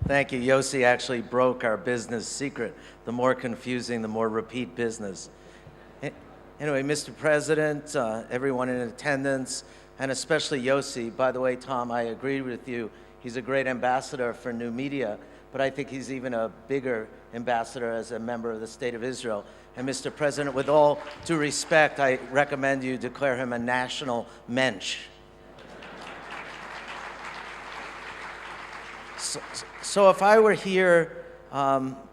Thank you. Yossi actually broke our business secret. The more confusing, the more repeat business. Anyway, Mr. President, everyone in attendance, and especially Yossi. By the way, Tom, I agree with you. He's a great ambassador for new media, but I think he's even a bigger ambassador as a member of the State of Israel. And Mr. President, with all due respect, I recommend you declare him a national mensch. So if I were here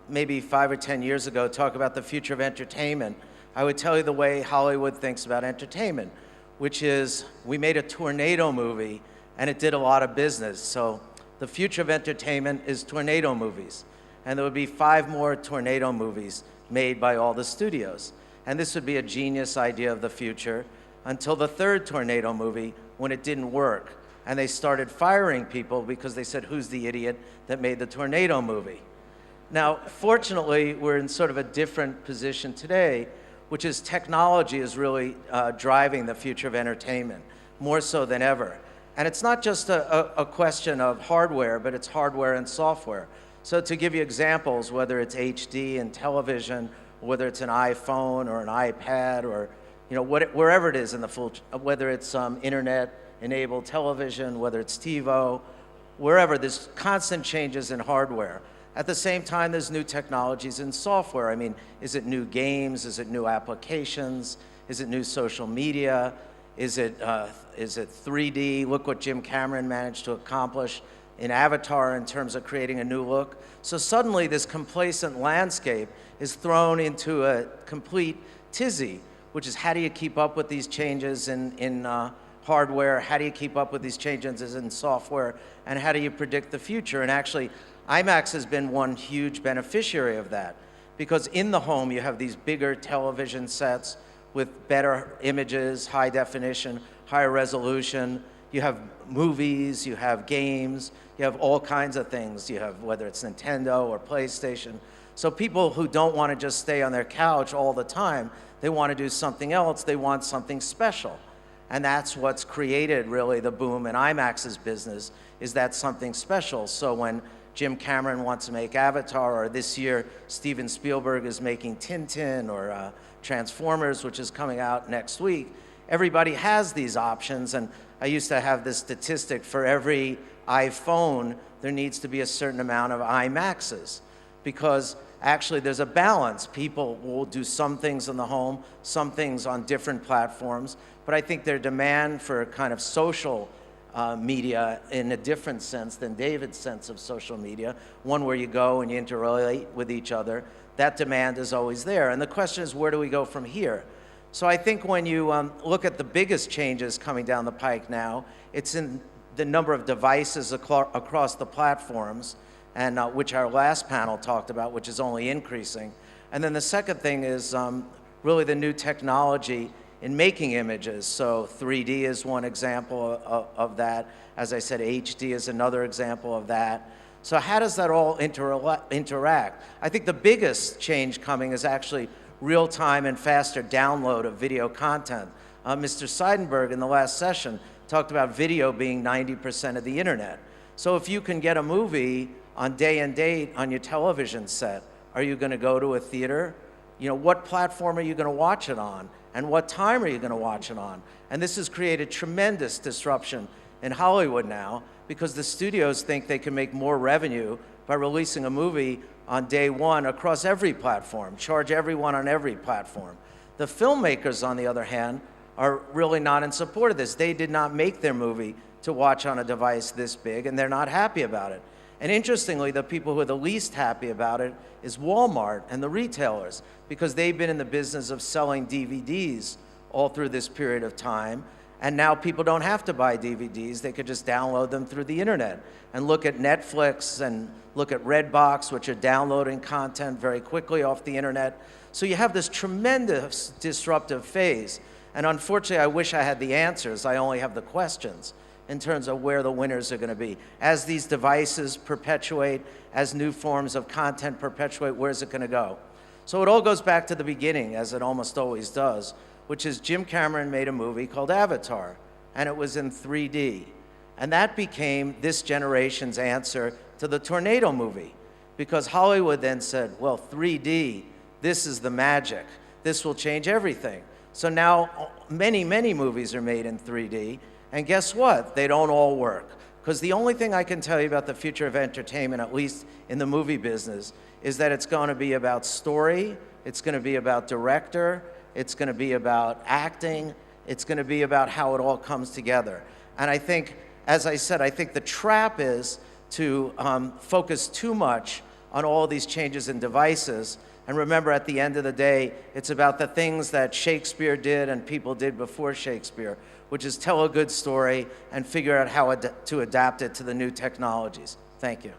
maybe 5 or 10 years ago talk about the future of entertainment, I would tell you the way Hollywood thinks about entertainment, which is we made a tornado movie and it did a lot of business. So the future of entertainment is tornado movies. And there would be 5 more tornado movies made by all the studios. And this would be a genius idea of the future until the 3rd tornado movie when it didn't work. And they started firing people because they said, who's the idiot that made the tornado movie? Now, fortunately, we're in sort of a different position today, which is technology is really driving the future of entertainment, more so than ever. And it's not just a question of hardware, but it's hardware and software. So to give you examples, whether it's HD and television, whether it's an iPhone or an iPad or wherever it is in the full, whether it's internet-enabled television, whether it's TiVo, wherever, there's constant changes in hardware. At the same time, there's new technologies in software. I mean, is it new games? Is it new applications? Is it new social media? Is it 3D? Look what Jim Cameron managed to accomplish in Avatar in terms of creating a new look. So suddenly this complacent landscape is thrown into a complete tizzy, which is how do you keep up with these changes in hardware? How do you keep up with these changes in software? And how do you predict the future? And actually, IMAX has been one huge beneficiary of that, because in the home you have these bigger television sets with better images, high definition, higher resolution. You have movies, you have games, you have all kinds of things. You have whether it's Nintendo or PlayStation. So people who don't want to just stay on their couch all the time, they want to do something else, they want something special. And that's what's created really the boom in IMAX's business, is that something special. So when Jim Cameron wants to make Avatar, or this year Steven Spielberg is making Tintin, or Transformers, which is coming out next week, everybody has these options. And I used to have this statistic: for every iPhone, there needs to be a certain amount of IMAXs, because actually there's a balance. People will do some things in the home, some things on different platforms, but I think their demand for kind of social media in a different sense than David's sense of social media, one where you go and you interrelate with each other, that demand is always there. And the question is, where do we go from here? So I think when you look at the biggest changes coming down the pike now, it's in the number of devices across the platforms, and which our last panel talked about, which is only increasing. And then the second thing is really the new technology in making images. So 3D is one example of that. As I said, HD is another example of that. So how does that all interact? I think the biggest change coming is actually real-time and faster download of video content. Mr. Seidenberg in the last session talked about video being 90% of the internet. So if you can get a movie on day and date on your television set, are you going to go to a theater? What platform are you going to watch it on? And what time are you going to watch it on? And this has created tremendous disruption in Hollywood now, because the studios think they can make more revenue by releasing a movie on day one across every platform, charge everyone on every platform. The filmmakers, on the other hand, are really not in support of this. They did not make their movie to watch on a device this big, and they're not happy about it. And interestingly, the people who are the least happy about it is Walmart and the retailers, because they've been in the business of selling DVDs all through this period of time. And now people don't have to buy DVDs. They could just download them through the internet and look at Netflix and look at Redbox, which are downloading content very quickly off the internet. So you have this tremendous disruptive phase. And unfortunately, I wish I had the answers. I only have the questions in terms of where the winners are going to be. As these devices perpetuate, as new forms of content perpetuate, where's it going to go? So it all goes back to the beginning, as it almost always does, which is Jim Cameron made a movie called Avatar, and it was in 3D. And that became this generation's answer to the tornado movie, because Hollywood then said, well, 3D, this is the magic. This will change everything. So now many, many movies are made in 3D, and guess what? They don't all work. Because the only thing I can tell you about the future of entertainment, at least in the movie business, is that it's going to be about story, it's going to be about director, it's going to be about acting, it's going to be about how it all comes together. And I think, as I said, I think the trap is to focus too much on all these changes in devices. And remember, at the end of the day, it's about the things that Shakespeare did and people did before Shakespeare, which is tell a good story and figure out how to adapt it to the new technologies. Thank you.